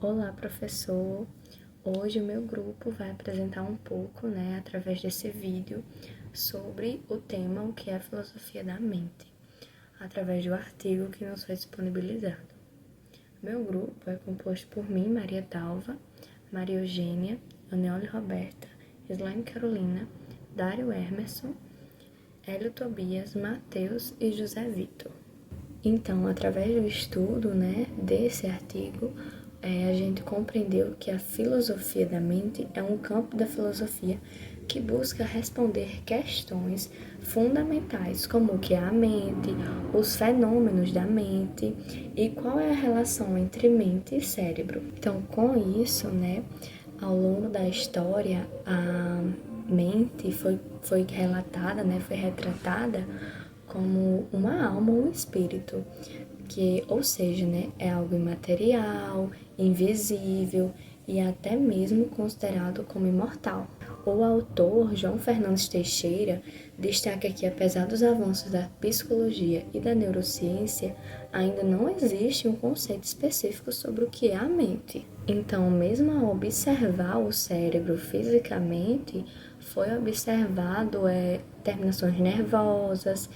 Olá, professor! Hoje o meu grupo vai apresentar um pouco, através desse vídeo, sobre o tema O que é a filosofia da mente, através do artigo que nos foi disponibilizado. Meu grupo é composto por mim, Maria Dalva, Maria Eugênia, Aneole Roberta, Slaine Carolina, Dário Emerson, Hélio Tobias, Matheus e José Vitor. Então, através do estudo, desse artigo, a gente compreendeu que a filosofia da mente é um campo da filosofia que busca responder questões fundamentais, como o que é a mente, os fenômenos da mente e qual é a relação entre mente e cérebro. Então, com isso, ao longo da história, a mente foi relatada, foi retratada como uma alma ou um espírito, ou seja, é algo imaterial, invisível e até mesmo considerado como imortal. O autor, João Fernandes Teixeira, destaca que, apesar dos avanços da psicologia e da neurociência, ainda não existe um conceito específico sobre o que é a mente. Então, mesmo ao observar o cérebro fisicamente, foi observado terminações nervosas,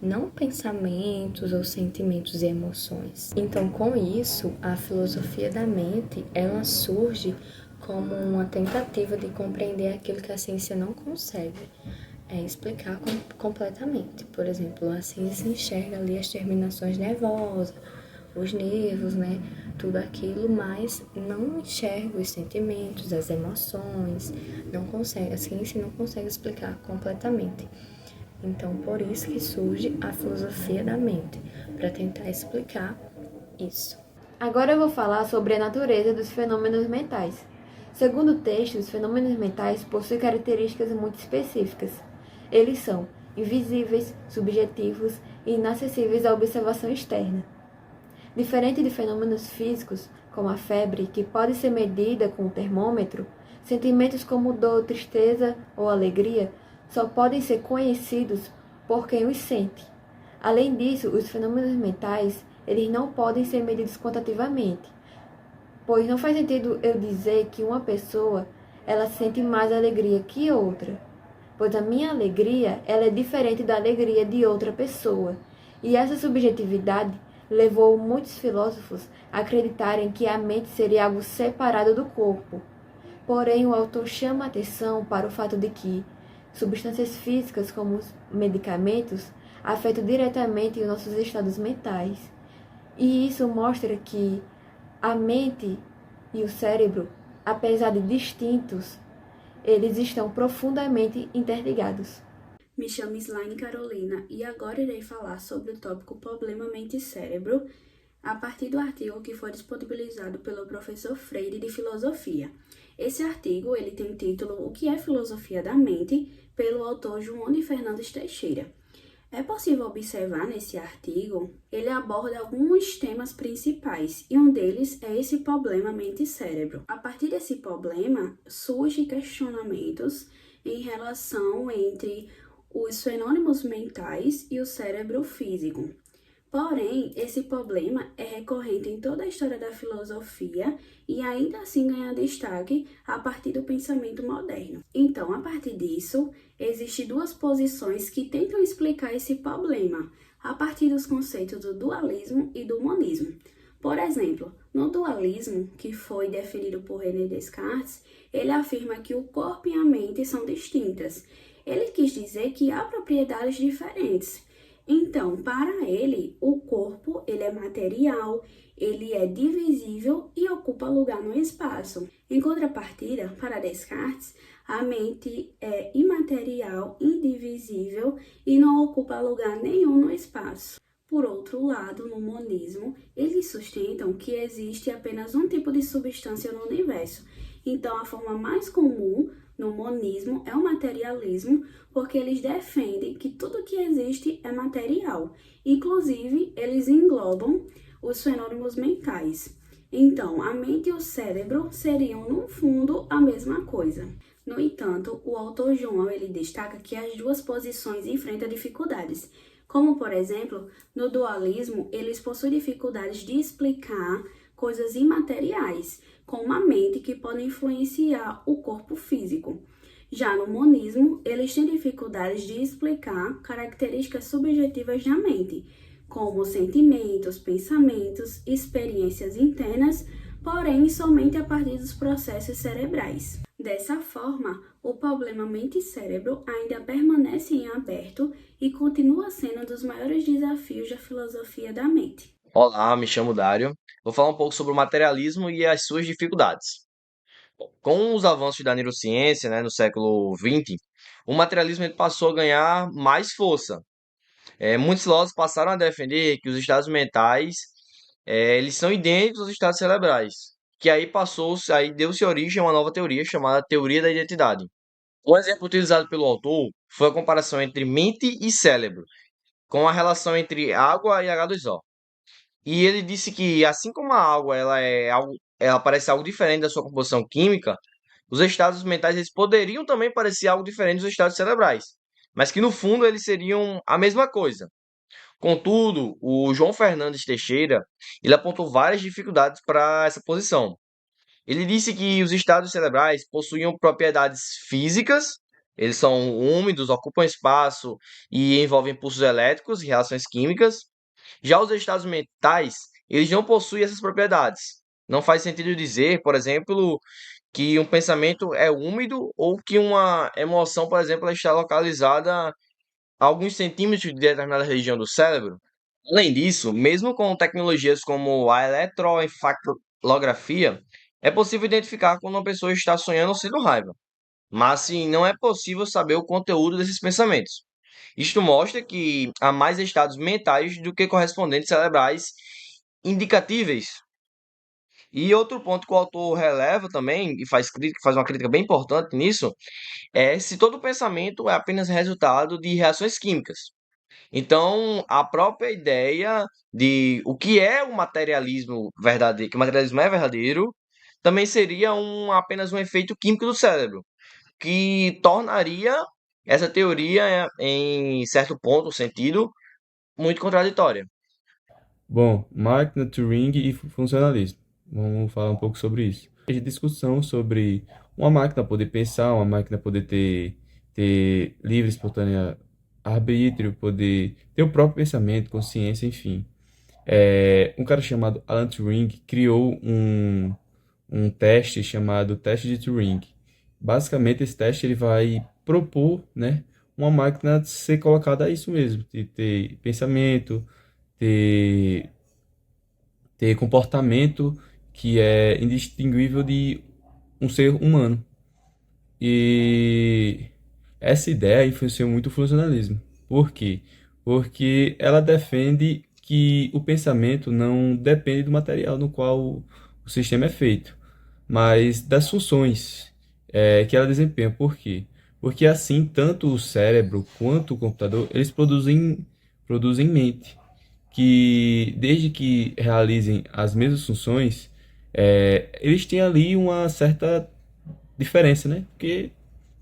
não pensamentos ou sentimentos e emoções. Então, com isso, a filosofia da mente, ela surge como uma tentativa de compreender aquilo que a ciência não consegue explicar completamente. Por exemplo, a ciência enxerga ali as terminações nervosas, os nervos, tudo aquilo, mas não enxerga os sentimentos, as emoções, a ciência não consegue explicar completamente. Então, por isso que surge a filosofia da mente, para tentar explicar isso. Agora eu vou falar sobre a natureza dos fenômenos mentais. Segundo o texto, os fenômenos mentais possuem características muito específicas. Eles são invisíveis, subjetivos e inacessíveis à observação externa. Diferente de fenômenos físicos, como a febre, que pode ser medida com um termômetro, sentimentos como dor, tristeza ou alegria só podem ser conhecidos por quem os sente. Além disso, os fenômenos mentais eles não podem ser medidos quantitativamente, pois não faz sentido eu dizer que uma pessoa ela sente mais alegria que outra, pois a minha alegria ela é diferente da alegria de outra pessoa. E essa subjetividade levou muitos filósofos a acreditarem que a mente seria algo separado do corpo. Porém, o autor chama a atenção para o fato de que substâncias físicas, como os medicamentos, afetam diretamente os nossos estados mentais. E isso mostra que a mente e o cérebro, apesar de distintos, eles estão profundamente interligados. Me chamo Slaine Carolina e agora irei falar sobre o tópico Problema Mente e Cérebro, a partir do artigo que foi disponibilizado pelo professor Freire de Filosofia. Esse artigo ele tem o título O que é Filosofia da Mente, pelo autor João de Fernandes Teixeira. É possível observar nesse artigo, ele aborda alguns temas principais, e um deles é esse problema mente e cérebro. A partir desse problema, surgem questionamentos em relação entre os fenômenos mentais e o cérebro físico. Porém, esse problema é recorrente em toda a história da filosofia e ainda assim ganha destaque a partir do pensamento moderno. Então, a partir disso, existem duas posições que tentam explicar esse problema, a partir dos conceitos do dualismo e do monismo. Por exemplo, no dualismo, que foi definido por René Descartes, ele afirma que o corpo e a mente são distintas. Ele quis dizer que há propriedades diferentes. Então, para ele, o corpo ele é material, ele é divisível e ocupa lugar no espaço. Em contrapartida, para Descartes, a mente é imaterial, indivisível e não ocupa lugar nenhum no espaço. Por outro lado, no monismo, eles sustentam que existe apenas um tipo de substância no universo. Então, a forma mais comum no monismo é o materialismo, porque eles defendem que tudo que existe é material. Inclusive, eles englobam os fenômenos mentais. Então, a mente e o cérebro seriam, no fundo, a mesma coisa. No entanto, o autor João ele destaca que as duas posições enfrentam dificuldades. Como, por exemplo, no dualismo, eles possuem dificuldades de explicar coisas imateriais, como a mente, que podem influenciar o corpo físico. Já no monismo, eles têm dificuldades de explicar características subjetivas da mente, como sentimentos, pensamentos, experiências internas, porém somente a partir dos processos cerebrais. Dessa forma, o problema mente e cérebro ainda permanece em aberto e continua sendo um dos maiores desafios da filosofia da mente. Olá, me chamo Dário. Vou falar um pouco sobre o materialismo e as suas dificuldades. Com os avanços da neurociência, né, no século XX, o materialismo ele passou a ganhar mais força. Muitos filósofos passaram a defender que os estados mentais eles são idênticos aos estados cerebrais, que aí deu-se origem a uma nova teoria chamada teoria da identidade. Um exemplo utilizado pelo autor foi a comparação entre mente e cérebro, com a relação entre água e H2O. E ele disse que assim como a água ela parece algo diferente da sua composição química, os estados mentais eles poderiam também parecer algo diferente dos estados cerebrais, mas que no fundo eles seriam a mesma coisa. Contudo, o João Fernandes Teixeira, ele apontou várias dificuldades para essa posição. Ele disse que os estados cerebrais possuíam propriedades físicas, eles são úmidos, ocupam espaço e envolvem pulsos elétricos e reações químicas. Já os estados mentais, eles não possuem essas propriedades. Não faz sentido dizer, por exemplo, que um pensamento é úmido ou que uma emoção, por exemplo, ela está localizada a alguns centímetros de determinada região do cérebro. Além disso, mesmo com tecnologias como a eletroencefalografia, é possível identificar quando uma pessoa está sonhando ou sendo raiva, mas sim, não é possível saber o conteúdo desses pensamentos. Isto mostra que há mais estados mentais do que correspondentes cerebrais indicatíveis. E outro ponto que o autor releva também, e faz uma crítica bem importante nisso, é se todo pensamento é apenas resultado de reações químicas. Então, a própria ideia de o que é o materialismo verdadeiro, que o materialismo é verdadeiro, também seria apenas um efeito químico do cérebro, que tornaria essa teoria, em certo ponto, sentido, muito contraditória. Bom, máquina, Turing e funcionalismo. Vamos falar um pouco sobre isso. Tem discussão sobre uma máquina poder pensar, uma máquina poder ter livre, espontânea arbítrio, poder ter o próprio pensamento, consciência, enfim. Um cara chamado Alan Turing criou um teste chamado teste de Turing. Basicamente, esse teste ele vai propor, né, uma máquina ser colocada a isso mesmo, de ter pensamento, ter, ter comportamento que é indistinguível de um ser humano. E essa ideia influenciou muito o funcionalismo. Por quê? Porque ela defende que o pensamento não depende do material no qual o sistema é feito, mas das funções que ela desempenha. Por quê? Porque assim, tanto o cérebro quanto o computador, eles produzem mente, que desde que realizem as mesmas funções, eles têm ali uma certa diferença, né? Porque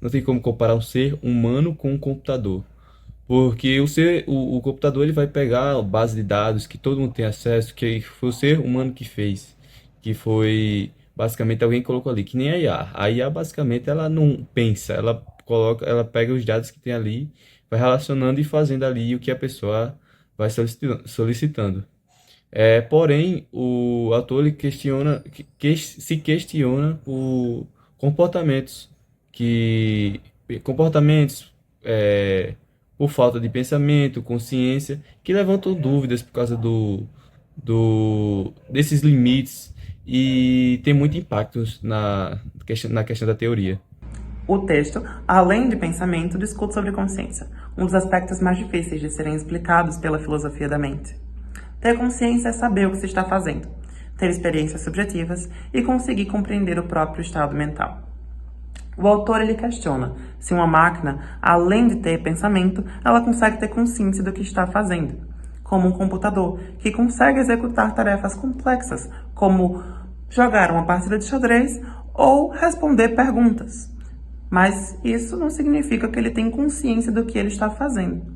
não tem como comparar um ser humano com um computador. Porque o computador ele vai pegar a base de dados que todo mundo tem acesso, que foi o ser humano que fez, que foi basicamente alguém que colocou ali, que nem a IA. A IA basicamente ela não pensa, ela pega os dados que tem ali, vai relacionando e fazendo ali o que a pessoa vai solicitando. Porém, o autor ele se questiona por comportamentos comportamentos por falta de pensamento, consciência, que levantam dúvidas por causa desses limites e tem muito impacto na questão da teoria. O texto, além de pensamento, discute sobre consciência, um dos aspectos mais difíceis de serem explicados pela filosofia da mente. Ter consciência é saber o que se está fazendo, ter experiências subjetivas e conseguir compreender o próprio estado mental. O autor ele questiona se uma máquina, além de ter pensamento, ela consegue ter consciência do que está fazendo, como um computador que consegue executar tarefas complexas, como jogar uma partida de xadrez ou responder perguntas. Mas isso não significa que ele tem consciência do que ele está fazendo.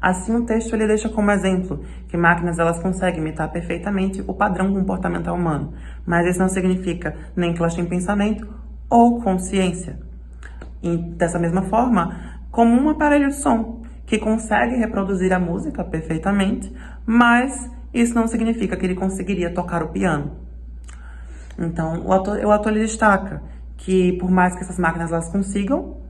Assim, o texto ele deixa como exemplo que máquinas elas conseguem imitar perfeitamente o padrão comportamental humano, mas isso não significa nem que elas têm pensamento ou consciência. E dessa mesma forma, como um aparelho de som que consegue reproduzir a música perfeitamente, mas isso não significa que ele conseguiria tocar o piano. Então, o autor ele destaca que, por mais que essas máquinas elas consigam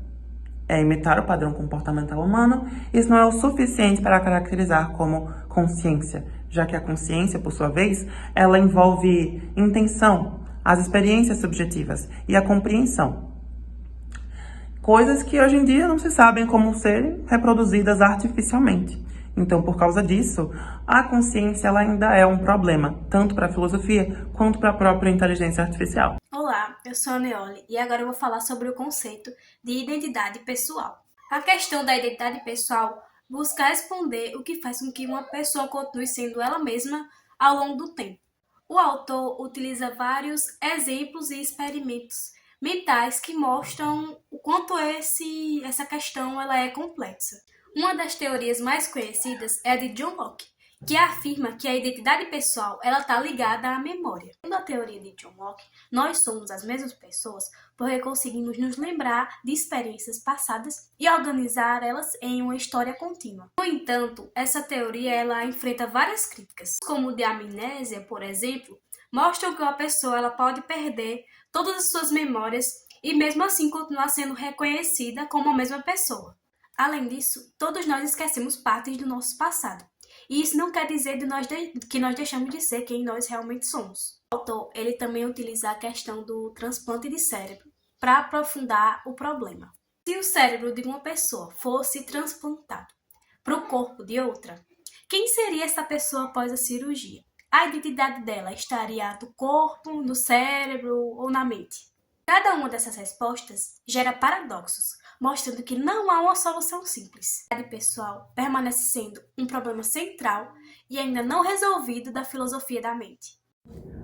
imitar o padrão comportamental humano, isso não é o suficiente para caracterizar como consciência, já que a consciência, por sua vez, ela envolve intenção, as experiências subjetivas e a compreensão. Coisas que hoje em dia não se sabem como serem reproduzidas artificialmente. Então, por causa disso, a consciência ela ainda é um problema, tanto para a filosofia quanto para a própria inteligência artificial. Olá, eu sou a Neole e agora eu vou falar sobre o conceito de identidade pessoal. A questão da identidade pessoal busca responder o que faz com que uma pessoa continue sendo ela mesma ao longo do tempo. O autor utiliza vários exemplos e experimentos mentais que mostram o quanto essa questão ela é complexa. Uma das teorias mais conhecidas é a de John Locke, que afirma que a identidade pessoal ela está ligada à memória. Segundo a teoria de John Locke, nós somos as mesmas pessoas porque conseguimos nos lembrar de experiências passadas e organizar elas em uma história contínua. No entanto, essa teoria ela enfrenta várias críticas, como o de amnésia, por exemplo, mostram que uma pessoa ela pode perder todas as suas memórias e mesmo assim continuar sendo reconhecida como a mesma pessoa. Além disso, todos nós esquecemos partes do nosso passado. E isso não quer dizer que nós deixamos de ser quem nós realmente somos. O autor ele também utiliza a questão do transplante de cérebro para aprofundar o problema. Se o cérebro de uma pessoa fosse transplantado para o corpo de outra, quem seria essa pessoa após a cirurgia? A identidade dela estaria no corpo, no cérebro ou na mente? Cada uma dessas respostas gera paradoxos, mostrando que não há uma solução simples. A identidade pessoal permanece sendo um problema central e ainda não resolvido da filosofia da mente.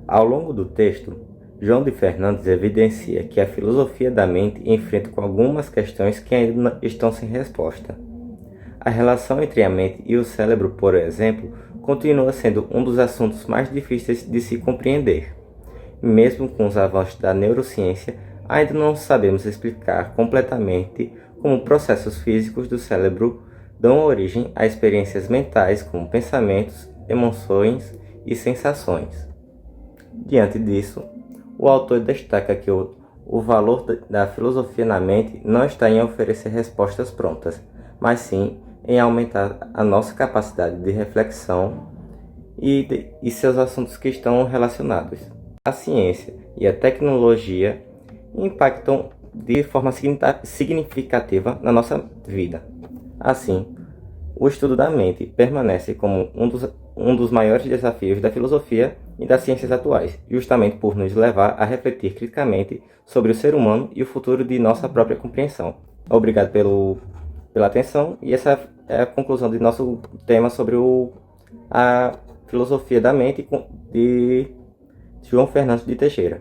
Ao longo do texto, João de Fernandes evidencia que a filosofia da mente enfrenta com algumas questões que ainda estão sem resposta. A relação entre a mente e o cérebro, por exemplo, continua sendo um dos assuntos mais difíceis de se compreender. Mesmo com os avanços da neurociência, ainda não sabemos explicar completamente como processos físicos do cérebro dão origem a experiências mentais como pensamentos, emoções e sensações. Diante disso, o autor destaca que o valor da filosofia na mente não está em oferecer respostas prontas, mas sim em aumentar a nossa capacidade de reflexão e seus assuntos que estão relacionados. A ciência e a tecnologia impactam de forma significativa na nossa vida. Assim, o estudo da mente permanece como um dos maiores desafios da filosofia e das ciências atuais, justamente por nos levar a refletir criticamente sobre o ser humano e o futuro de nossa própria compreensão. Obrigado pela atenção e essa é a conclusão do nosso tema sobre a filosofia da mente de João Fernandes de Teixeira.